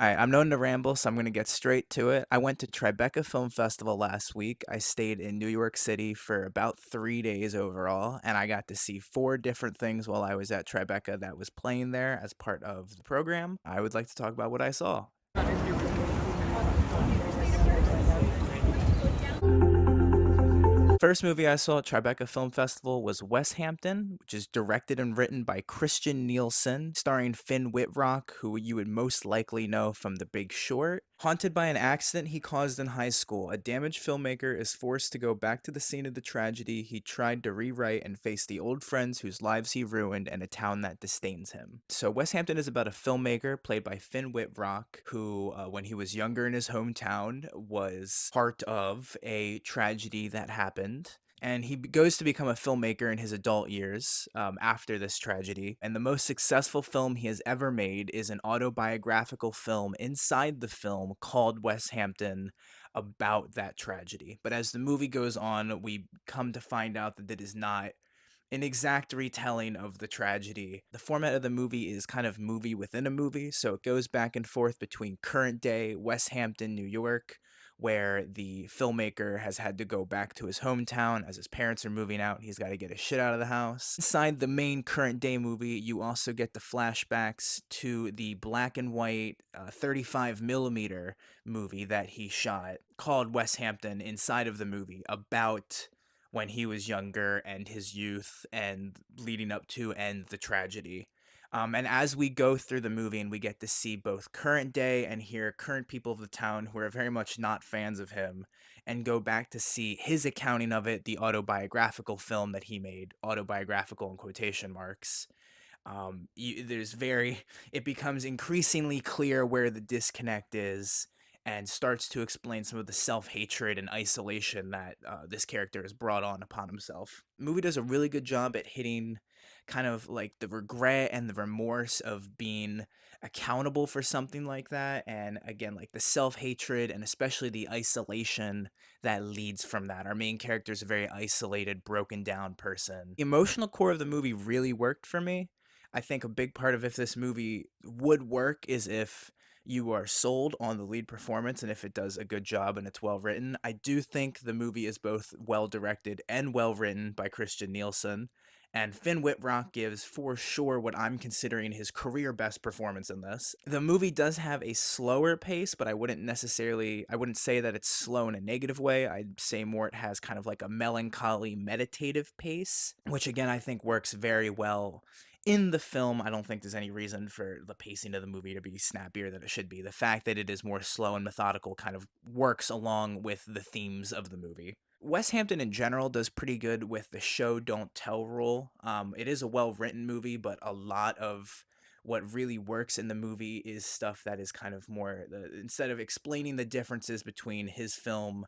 Alright, I'm known to ramble, so I'm gonna get straight to it. I went to Tribeca Film Festival last week. I stayed in New York City for about 3 days overall, and I got to see 4 different things while I was at Tribeca that was playing there as part of the program. I would like to talk about what I saw. First movie I saw at Tribeca Film Festival was Westhampton, which is directed and written by Christian Nielsen, starring Finn Wittrock, who you would most likely know from The Big Short. Haunted by an accident he caused in high school, a damaged filmmaker is forced to go back to the scene of the tragedy he tried to rewrite and face the old friends whose lives he ruined and a town that disdains him. So Westhampton is about a filmmaker played by Finn Wittrock, who, when he was younger in his hometown, was part of a tragedy that happened, and he goes to become a filmmaker in his adult years after this tragedy. And the most successful film he has ever made is an autobiographical film inside the film called Westhampton about that tragedy. But as the movie goes on, we come to find out that it is not an exact retelling of the tragedy. The format of the movie is kind of movie within a movie, so it goes back and forth between current day Westhampton, New York, where the filmmaker has had to go back to his hometown as his parents are moving out. He's got to get his shit out of the house. Inside the main current day movie, you also get the flashbacks to the black and white 35 millimeter movie that he shot called Westhampton inside of the movie about when he was younger and his youth and leading up to and the tragedy. And as we go through the movie and we get to see both current day and hear current people of the town who are very much not fans of him, and go back to see his accounting of it, the autobiographical film that he made, autobiographical in quotation marks. It becomes increasingly clear where the disconnect is and starts to explain some of the self-hatred and isolation that this character has brought on upon himself. The movie does a really good job at hitting kind of like the regret and the remorse of being accountable for something like that, and again, like the self-hatred and especially the isolation that leads from that. Our main character is a very isolated, broken down person. The emotional core of the movie really worked for me. I think a big part of if this movie would work is if you are sold on the lead performance and if it does a good job and it's well written. I do think the movie is both well directed and well written by Christian Nielsen. And Finn Wittrock gives for sure what I'm considering his career best performance in this. The movie does have a slower pace, but I wouldn't say that it's slow in a negative way. I'd say more it has kind of like a melancholy, meditative pace, which again I think works very well in the film. I don't think there's any reason for the pacing of the movie to be snappier than it should be. The fact that it is more slow and methodical kind of works along with the themes of the movie. Westhampton in general does pretty good with the show don't tell rule. It is a well written movie, but a lot of what really works in the movie is stuff that is kind of more instead of explaining the differences between his film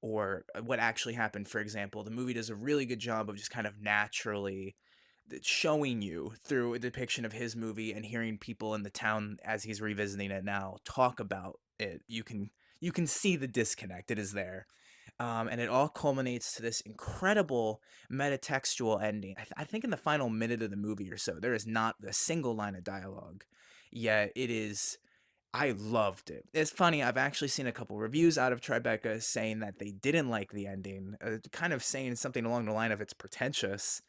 or what actually happened. For example, the movie does a really good job of just kind of naturally showing you through a depiction of his movie and hearing people in the town as he's revisiting it now talk about it. You can see the disconnect. It is there. And it all culminates to this incredible metatextual ending. I think in the final minute of the movie or so, there is not a single line of dialogue, yet it is. I loved it. It's funny, I've actually seen a couple reviews out of Tribeca saying that they didn't like the ending, kind of saying something along the line of it's pretentious,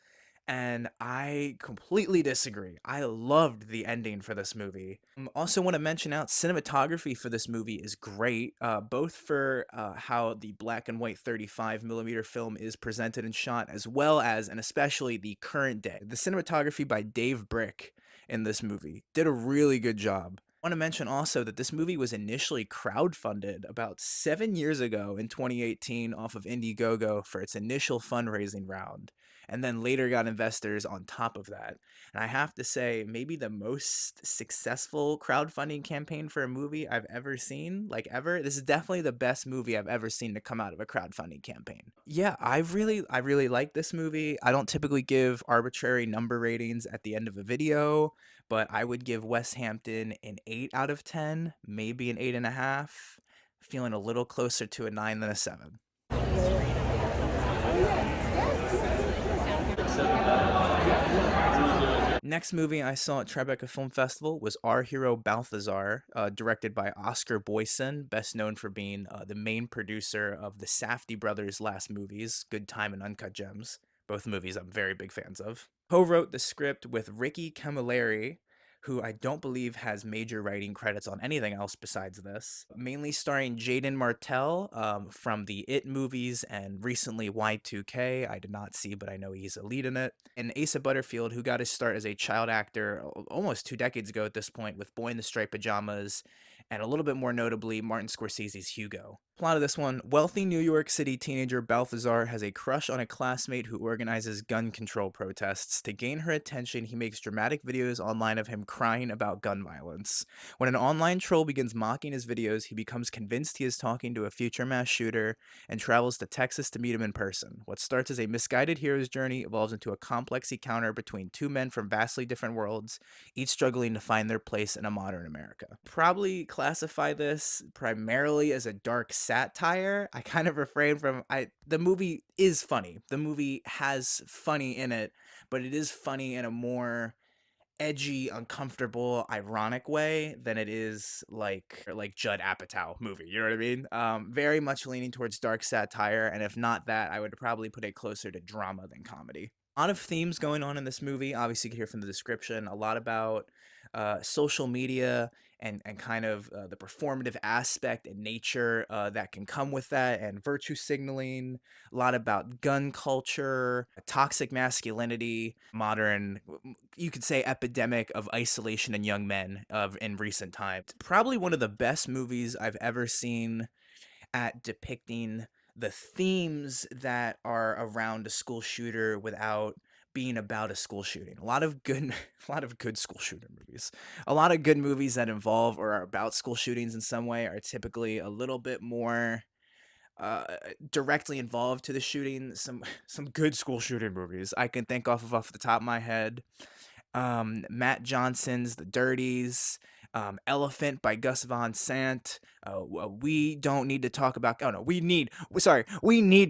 and I completely disagree. I loved the ending for this movie. Also want to mention out cinematography for this movie is great, both for how the black and white 35 millimeter film is presented and shot, as well as, and especially the current day. The cinematography by Dave Brick in this movie did a really good job. I want to mention also that this movie was initially crowdfunded about 7 years ago in 2018 off of Indiegogo for its initial fundraising round, and then later got investors on top of that. And I have to say, maybe the most successful crowdfunding campaign for a movie I've ever seen, like ever. This is definitely the best movie I've ever seen to come out of a crowdfunding campaign. Yeah, I really like this movie. I don't typically give arbitrary number ratings at the end of a video, but I would give Westhampton an 8 out of 10, maybe an 8.5. Feeling a little closer to a 9 than a 7. Next movie I saw at Tribeca Film Festival was Our Hero Balthazar, directed by Oscar Boyson, best known for being the main producer of the Safdie brothers' last movies, Good Time and Uncut Gems. Both movies I'm very big fans of. Co-wrote the script with Ricky Camilleri, who I don't believe has major writing credits on anything else besides this. Mainly starring Jaden Martell from the It movies and recently Y2K. I did not see, but I know he's a lead in it. And Asa Butterfield, who got his start as a child actor almost 2 decades ago at this point with Boy in the Striped Pajamas, and a little bit more notably, Martin Scorsese's Hugo. Plot of this one: wealthy New York City teenager Balthazar has a crush on a classmate who organizes gun control protests. To gain her attention, he makes dramatic videos online of him crying about gun violence. When an online troll begins mocking his videos, he becomes convinced he is talking to a future mass shooter and travels to Texas to meet him in person. What starts as a misguided hero's journey evolves into a complex encounter between two men from vastly different worlds, each struggling to find their place in a modern America. Probably classify this primarily as a dark satire. I kind of refrain from the movie is funny. The movie has funny in it, but it is funny in a more edgy, uncomfortable, ironic way than it is like Judd Apatow movie. You know what I mean? Very much leaning towards dark satire, and if not that, I would probably put it closer to drama than comedy. A lot of themes going on in this movie. Obviously, you can hear from the description a lot about social media and kind of the performative aspect and nature that can come with that, and virtue signaling. A lot about gun culture, toxic masculinity, modern, you could say, epidemic of isolation in young men of in recent times. Probably one of the best movies I've ever seen at depicting the themes that are around a school shooter without being about a school shooting. A lot of good a lot of good school shooter movies. A lot of good movies that involve or are about school shootings in some way are typically a little bit more uh directly involved to the shooting. Some good school shooting movies I can think off the top of my head: Matt Johnson's The Dirties, Elephant by Gus Van Sant. We don't need to talk about. Oh no, we need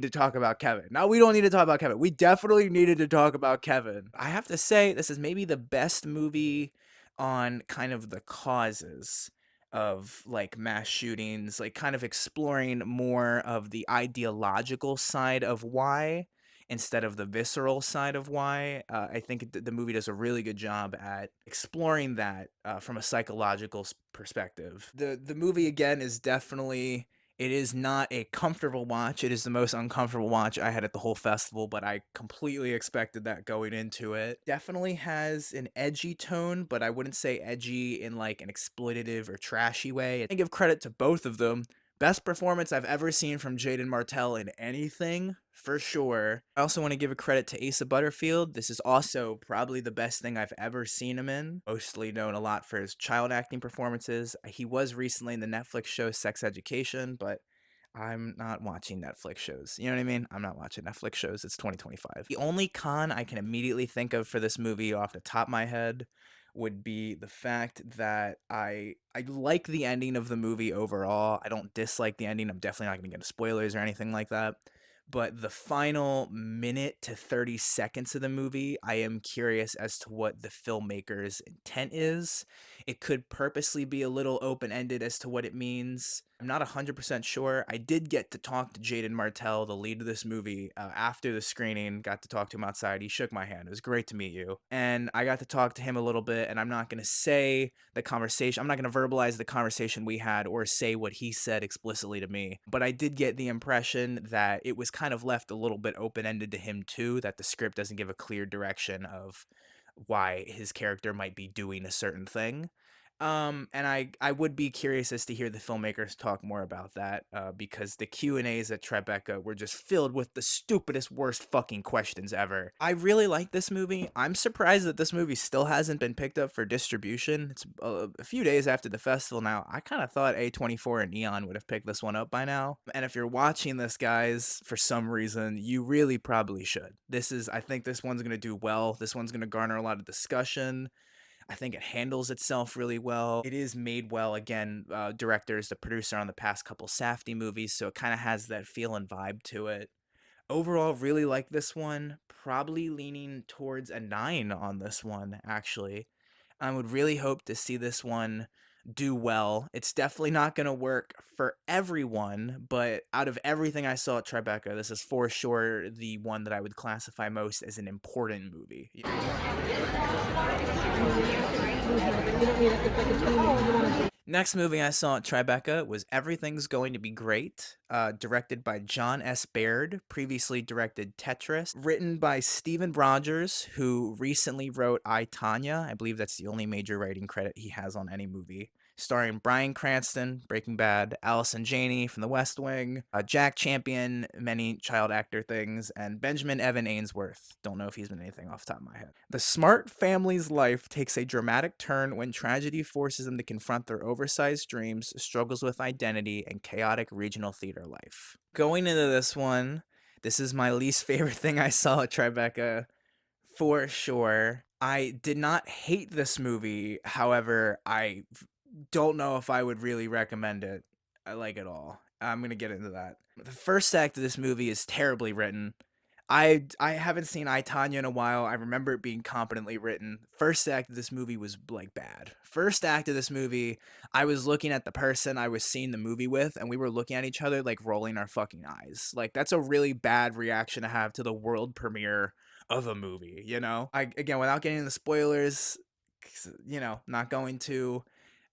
to talk about Kevin. No, we don't need to talk about Kevin. We definitely needed to talk about Kevin. I have to say, this is maybe the best movie on kind of the causes of like mass shootings, like kind of exploring more of the ideological side of why instead of the visceral side of why. I think the movie does a really good job at exploring that from a psychological perspective. The movie again is definitely, it is not a comfortable watch. It is the most uncomfortable watch I had at the whole festival, but I completely expected that going into it. Definitely has an edgy tone, but I wouldn't say edgy in like an exploitative or trashy way. I give credit to both of them. Best performance I've ever seen from Jaden Martell in anything, for sure. I also want to give a credit to Asa Butterfield. This is also probably the best thing I've ever seen him in. Mostly known a lot for his child acting performances. He was recently in the Netflix show Sex Education, but I'm not watching Netflix shows. You know what I mean? I'm not watching Netflix shows. It's 2025. The only con I can immediately think of for this movie off the top of my head would be the fact that I like the ending of the movie overall. I don't dislike the ending. I'm definitely not going to get into spoilers or anything like that. But the final minute to 30 seconds of the movie, I am curious as to what the filmmaker's intent is. It could purposely be a little open-ended as to what it means. I'm not 100% sure. I did get to talk to Jaden Martell, the lead of this movie, after the screening. Got to talk to him outside. He shook my hand. It was great to meet you. And I got to talk to him a little bit, and I'm not going to say the conversation. I'm not going to verbalize the conversation we had or say what he said explicitly to me. But I did get the impression that it was kind of left a little bit open-ended to him too, that the script doesn't give a clear direction of why his character might be doing a certain thing. And I would be curious as to hear the filmmakers talk more about that, because the Q&As at Tribeca were just filled with the stupidest, worst fucking questions ever. I really like this movie. I'm surprised that this movie still hasn't been picked up for distribution. It's a few days after the festival now. I kind of thought A24 and Eon would have picked this one up by now. And if you're watching this, guys, for some reason, you really probably should. I think this one's going to do well. This one's going to garner a lot of discussion. I think it handles itself really well. It is made well. Again, director is the producer on the past couple Safdie movies, so it kind of has that feel and vibe to it. Overall, really like this one. Probably leaning towards a 9 on this one, actually. I would really hope to see this one do well. It's definitely not going to work for everyone, but out of everything I saw at Tribeca, this is for sure the one that I would classify most as an important movie. Next movie I saw at Tribeca was Everything's Going to Be Great, directed by John S. Baird, previously directed Tetris, written by Steven Rogers, who recently wrote I, Tanya. I believe that's the only major writing credit he has on any movie. Starring Bryan Cranston, Breaking Bad, Allison Janney from The West Wing, Jack Champion, many child actor things, and Benjamin Evan Ainsworth. Don't know if he's been anything off the top of my head. The smart family's life takes a dramatic turn when tragedy forces them to confront their oversized dreams, struggles with identity, and chaotic regional theater life. Going into this one, this is my least favorite thing I saw at Tribeca, for sure. I did not hate this movie, however, I don't know if I would really recommend it like at all. I'm gonna get into that. The first act of this movie is terribly written. I haven't seen I, Tanya in a while. I remember it being competently written. First act of this movie was like bad. First act of this movie, I was looking at the person I was seeing the movie with, and we were looking at each other like rolling our fucking eyes. Like that's a really bad reaction to have to the world premiere of a movie, you know? I again without getting into spoilers, not going to.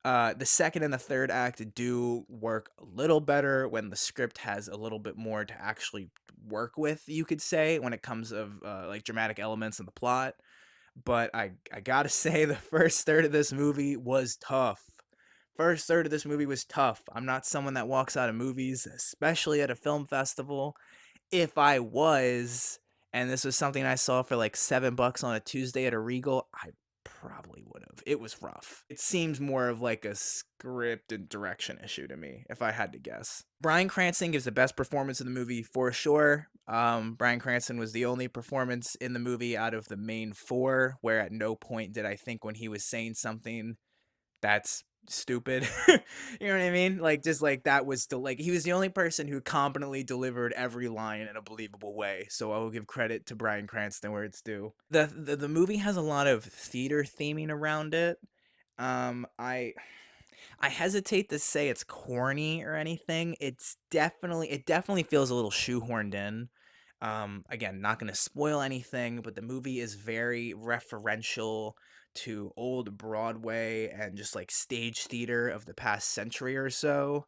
The second and the third act do work a little better when the script has a little bit more to actually work with, you could say, when it comes of like dramatic elements in the plot. But I gotta say, the first third of this movie was tough. First third of this movie was tough. I'm not someone that walks out of movies, especially at a film festival. If I was, and this was something I saw for like $7 on a Tuesday at a Regal, I probably would have. It was rough. It seems more of like a script and direction issue to me, if I had to guess. Bryan Cranston gives the best performance in the movie for sure. Bryan Cranston was the only performance in the movie out of the main four where at no point did I think when he was saying something that's stupid. You know what I mean? Like just like that was like he was the only person who competently delivered every line in a believable way. So I will give credit to Bryan Cranston where it's due. The movie has a lot of theater theming around it. I hesitate to say it's corny or anything. It definitely feels a little shoehorned in. Again, not going to spoil anything, but the movie is very referential to old Broadway and just like stage theater of the past century or so.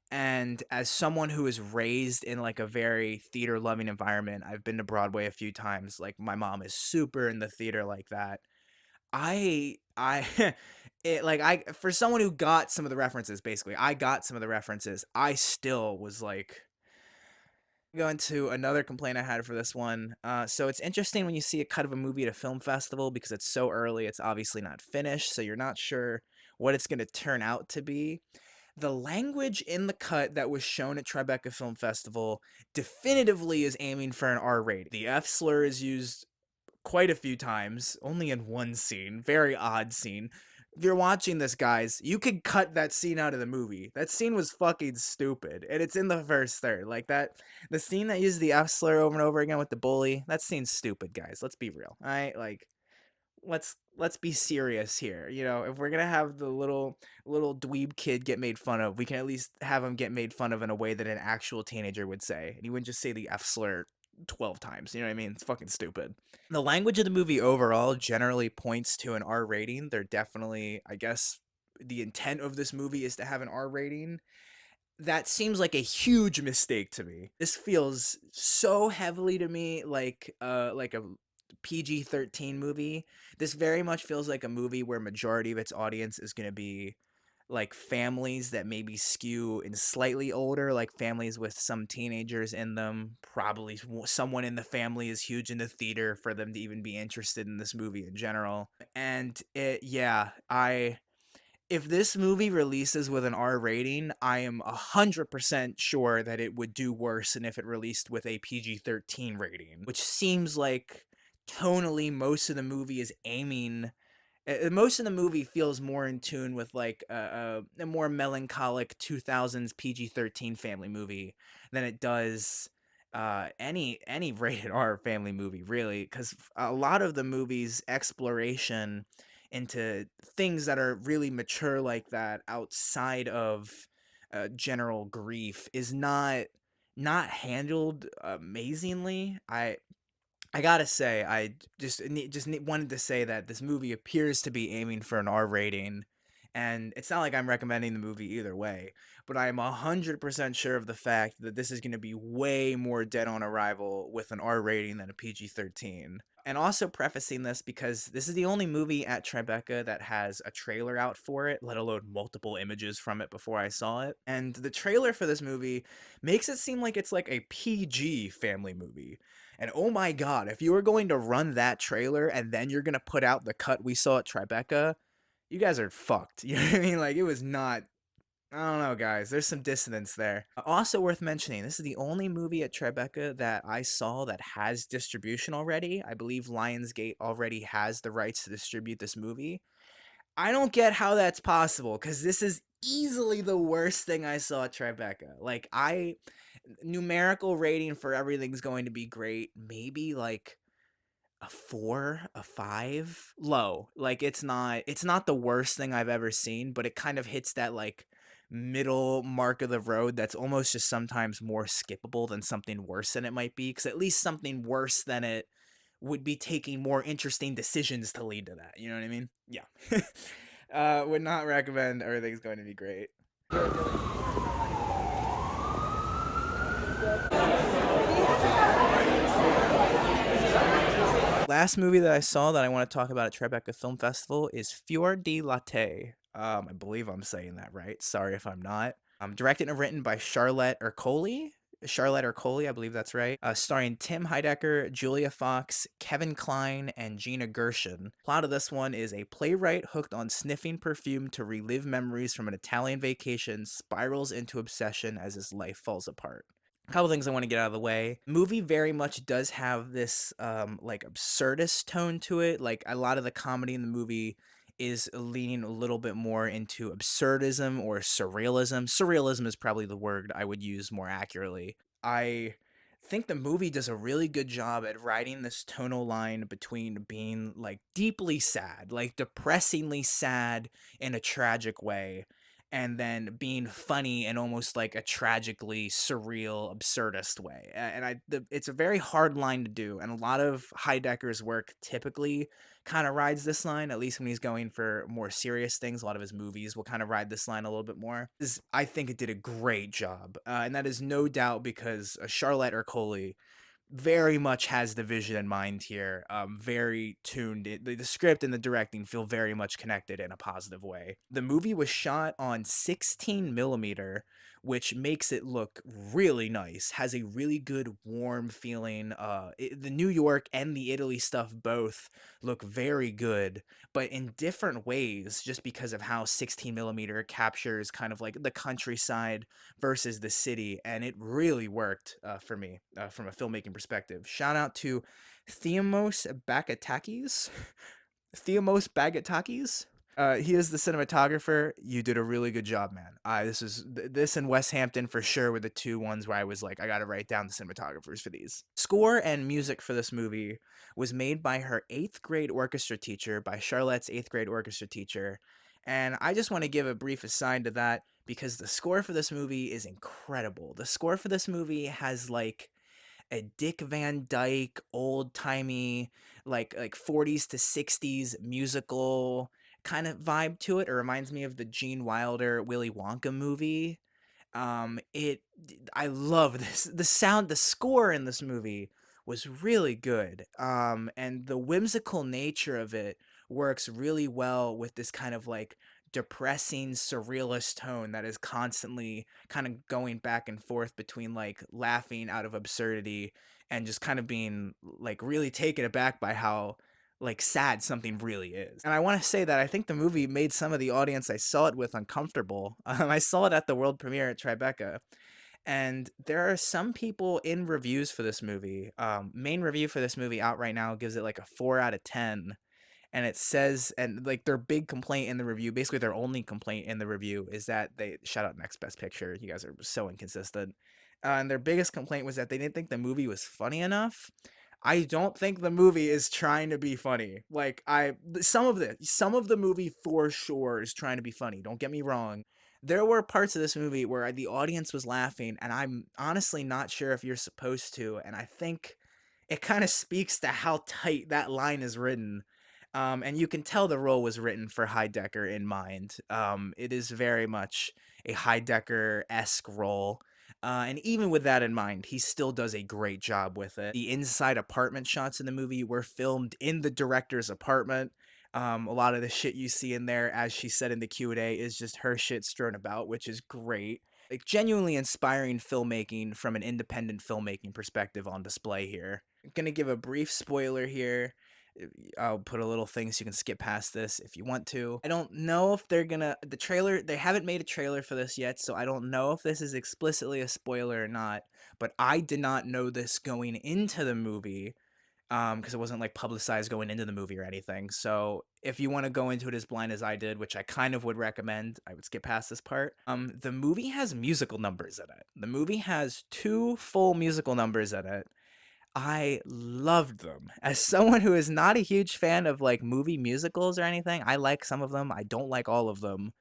And as someone who is raised in like a very theater loving environment, I've been to Broadway a few times. Like my mom is super in the theater like that. I it like I for someone who got some of the references, basically, I got some of the references. I still was like going to another complaint I had for this one. So it's interesting when you see a cut of a movie at a film festival because it's so early, it's obviously not finished, so you're not sure what it's going to turn out to be. The language in the cut that was shown at Tribeca Film Festival definitively is aiming for an R rating. The F slur is used quite a few times, only in one scene, very odd scene. If you're watching this, guys, you could cut that scene out of the movie. That scene was fucking stupid, and it's in the first third. Like that, the scene that uses the F slur over and over again with the bully. That scene's stupid, guys. Let's be real. All right, like let's be serious here. You know, if we're gonna have the little dweeb kid get made fun of, we can at least have him get made fun of in a way that an actual teenager would say, and he wouldn't just say the F slur 12 times. You know what I mean? It's fucking stupid. The language of the movie overall generally points to an R rating. They're definitely, I guess, the intent of this movie is to have an R rating. That seems like a huge mistake to me. This feels so heavily to me like a PG-13 movie. This very much feels like a movie where majority of its audience is going to be like families that maybe skew in slightly older, like families with some teenagers in them. Probably someone in the family is huge into theater for them to even be interested in this movie in general. And I if this movie releases with an R rating, I am 100% sure that it would do worse than if it released with a PG-13 rating, which seems like tonally most of the movie is aiming. Most of the movie feels more in tune with like a more melancholic 2000s PG-13 family movie than it does any rated R family movie really, because a lot of the movie's exploration into things that are really mature like that outside of general grief is not handled amazingly. I gotta say, wanted to say that this movie appears to be aiming for an R rating, and it's not like I'm recommending the movie either way, but I am 100% sure of the fact that this is going to be way more dead on arrival with an R rating than a PG-13. And also prefacing this because this is the only movie at Tribeca that has a trailer out for it, let alone multiple images from it before I saw it. And the trailer for this movie makes it seem like it's like a PG family movie. And oh my god, if you were going to run that trailer and then you're gonna put out the cut we saw at Tribeca, you guys are fucked. You know what I mean? Like, it was not. I don't know, guys. There's some dissonance there. Also worth mentioning, this is the only movie at Tribeca that I saw that has distribution already. I believe Lionsgate already has the rights to distribute this movie. I don't get how that's possible because this is easily the worst thing I saw at Tribeca. Like, numerical rating for everything's going to be great. Maybe like a 4, a 5, low. Like, it's not the worst thing I've ever seen, but it kind of hits that like middle mark of the road that's almost just sometimes more skippable than something worse than it might be, because at least something worse than it would be taking more interesting decisions to lead to that. You know what I mean? Yeah. Would not recommend Everything's Going to Be Great. Last movie that I saw that I want to talk about at Tribeca Film Festival is Fior Di Latte. I believe I'm saying that right. Sorry if I'm not. Directed and written by Charlotte Ercole. Charlotte Ercole, I believe that's right. Starring Tim Heidecker, Julia Fox, Kevin Kline, and Gina Gershon. Plot of this one is a playwright hooked on sniffing perfume to relive memories from an Italian vacation spirals into obsession as his life falls apart. A couple things I want to get out of the way. The movie very much does have this like absurdist tone to it. Like, a lot of the comedy in the movie is leaning a little bit more into absurdism or surrealism. Surrealism is probably the word I would use more accurately. I think the movie does a really good job at riding this tonal line between being like deeply sad, like depressingly sad in a tragic way, and then being funny in almost like a tragically surreal, absurdist way. It's a very hard line to do, and a lot of Heidecker's work typically kind of rides this line. At least when he's going for more serious things, a lot of his movies will kind of ride this line a little bit more. I think it did a great job, and that is no doubt because Charlotte Ercole very much has the vision in mind here. Very tuned. The script and the directing feel very much connected in a positive way. The movie was shot on 16 millimeter, which makes it look really nice. Has a really good warm feeling. The New York and the Italy stuff both look very good, but in different ways, just because of how 16 millimeter captures kind of like the countryside versus the city, and it really worked for me from a filmmaking perspective. Shout out to Theomos Bagatakis. Theomos Bagatakis. He is the cinematographer. You did a really good job, man. This and Westhampton for sure were the two ones where I was like, I gotta write down the cinematographers for these. Score and music for this movie was made by her 8th grade orchestra teacher, by Charlotte's 8th grade orchestra teacher. And I just want to give a brief aside to that because the score for this movie is incredible. The score for this movie has like a Dick Van Dyke old timey like 40s to 60s musical kind of vibe to it. It reminds me of the Gene Wilder Willy Wonka movie. It I love this. The score in this movie was really good. And the whimsical nature of it works really well with this kind of like depressing surrealist tone that is constantly kind of going back and forth between like laughing out of absurdity and just kind of being like really taken aback by how like sad something really is. And I want to say that I think the movie made some of the audience I saw it with uncomfortable. I saw it at the world premiere at Tribeca, and there are some people in reviews for this movie. Main review for this movie out right now gives it like a 4 out of 10. And it says, and like their big complaint in the review, basically their only complaint in the review, is that they shout out Next Best Picture. You guys are so inconsistent. and their biggest complaint was that they didn't think the movie was funny enough. I don't think the movie is trying to be funny. Like some of the movie for sure is trying to be funny. Don't get me wrong. There were parts of this movie where the audience was laughing, and I'm honestly not sure if you're supposed to. And I think it kind of speaks to how tight that line is written. And you can tell the role was written for Heidecker in mind. It is very much a Heidecker-esque role. And even with that in mind, he still does a great job with it. The inside apartment shots in the movie were filmed in the director's apartment. A lot of the shit you see in there, as she said in the Q&A, is just her shit strewn about, which is great. Like genuinely inspiring filmmaking from an independent filmmaking perspective on display here. I'm gonna give a brief spoiler here. I'll put a little thing so you can skip past this if you want to. I don't know if they're gonna the trailer. They haven't made a trailer for this yet, so I don't know if this is explicitly a spoiler or not. But I did not know this going into the movie, because it wasn't like publicized going into the movie or anything. So if you want to go into it as blind as I did, which I kind of would recommend, I would skip past this part. The movie has musical numbers in it. The movie has 2 full musical numbers in it. I loved them. As someone who is not a huge fan of like movie musicals or anything, I like some of them. I don't like all of them.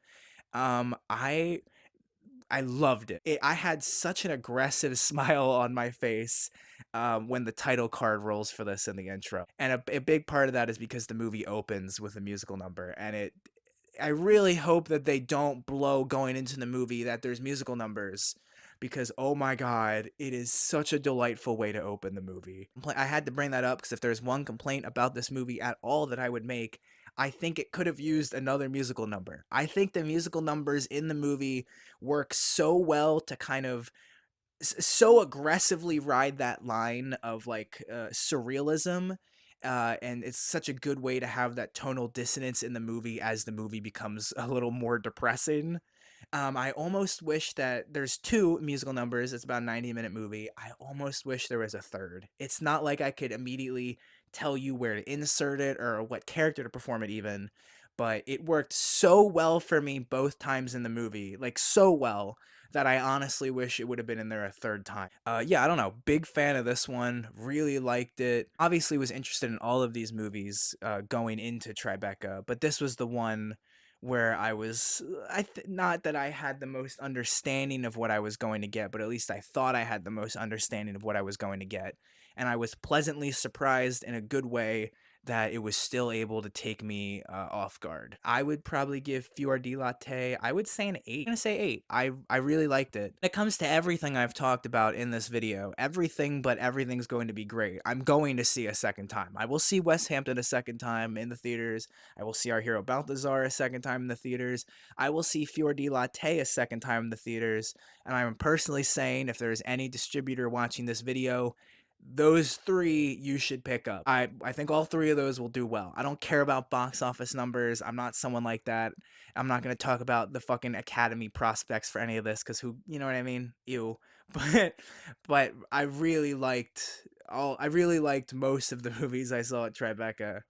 Um, I I loved it. I had such an aggressive smile on my face when the title card rolls for this in the intro, and a big part of that is because the movie opens with a musical number, and I really hope that they don't blow going into the movie that there's musical numbers, because oh my god, it is such a delightful way to open the movie. I had to bring that up because if there's one complaint about this movie at all that I would make, I think it could have used another musical number. I think the musical numbers in the movie work so well to kind of so aggressively ride that line of like surrealism, and it's such a good way to have that tonal dissonance in the movie as the movie becomes a little more depressing. I almost wish that there's 2 musical numbers. It's about a 90-minute movie. I almost wish there was a third. It's not like I could immediately tell you where to insert it or what character to perform it even, but it worked so well for me both times in the movie, like so well that I honestly wish it would have been in there a third time. Yeah, I don't know. Big fan of this one. Really liked it. Obviously was interested in all of these movies going into Tribeca, but this was the one where I was not that I had the most understanding of what I was going to get, but at least I thought I had the most understanding of what I was going to get. And I was pleasantly surprised in a good way that it was still able to take me off guard. I would probably give Fior Di Latte, I would say an 8. I'm gonna say 8. I really liked it. When it comes to everything I've talked about in this video, everything but everything's going to be great. I'm going to see a second time. I will see Westhampton a second time in the theaters. I will see our hero Balthazar a second time in the theaters. I will see Fior Di Latte a second time in the theaters. And I'm personally saying if there's any distributor watching this video, those 3 you should pick up. I think all 3 of those will do well. I don't care about box office numbers. I'm not someone like that. I'm not going to talk about the fucking Academy prospects for any of this because who, you know what I mean? Ew. But I really liked most of the movies I saw at Tribeca.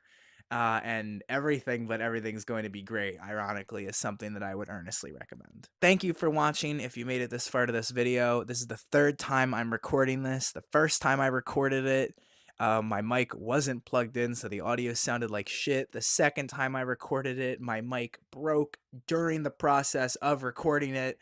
And everything but everything's going to be great, ironically, is something that I would earnestly recommend. Thank you for watching. If you made it this far to this video, this is the 3rd time I'm recording this. The first time I recorded it, my mic wasn't plugged in, so the audio sounded like shit. The second time I recorded it, my mic broke during the process of recording it.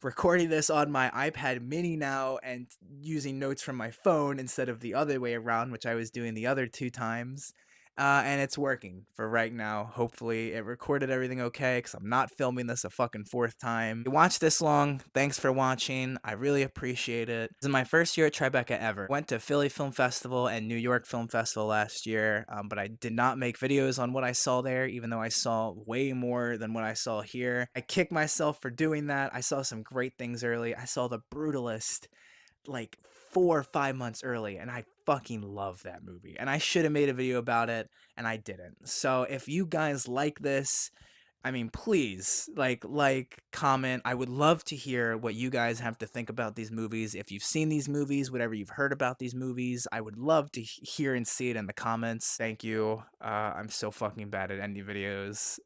Recording this on my iPad mini now and using notes from my phone instead of the other way around, which I was doing the other 2 times. And it's working for right now. Hopefully it recorded everything okay, because I'm not filming this a fucking 4th time. If you watched this long, thanks for watching. I really appreciate it. This is my first year at Tribeca ever. Went to Philly Film Festival and New York Film Festival last year, but I did not make videos on what I saw there, even though I saw way more than what I saw here. I kick myself for doing that. I saw some great things early. I saw The Brutalist like 4 or 5 months early, and I fucking love that movie, and I should have made a video about it, and I didn't. So if you guys like this, I mean, please comment. I would love to hear what you guys have to think about these movies. If you've seen these movies, whatever you've heard about these movies, I would love to hear and see it in the comments. Thank you. I'm so fucking bad at ending videos.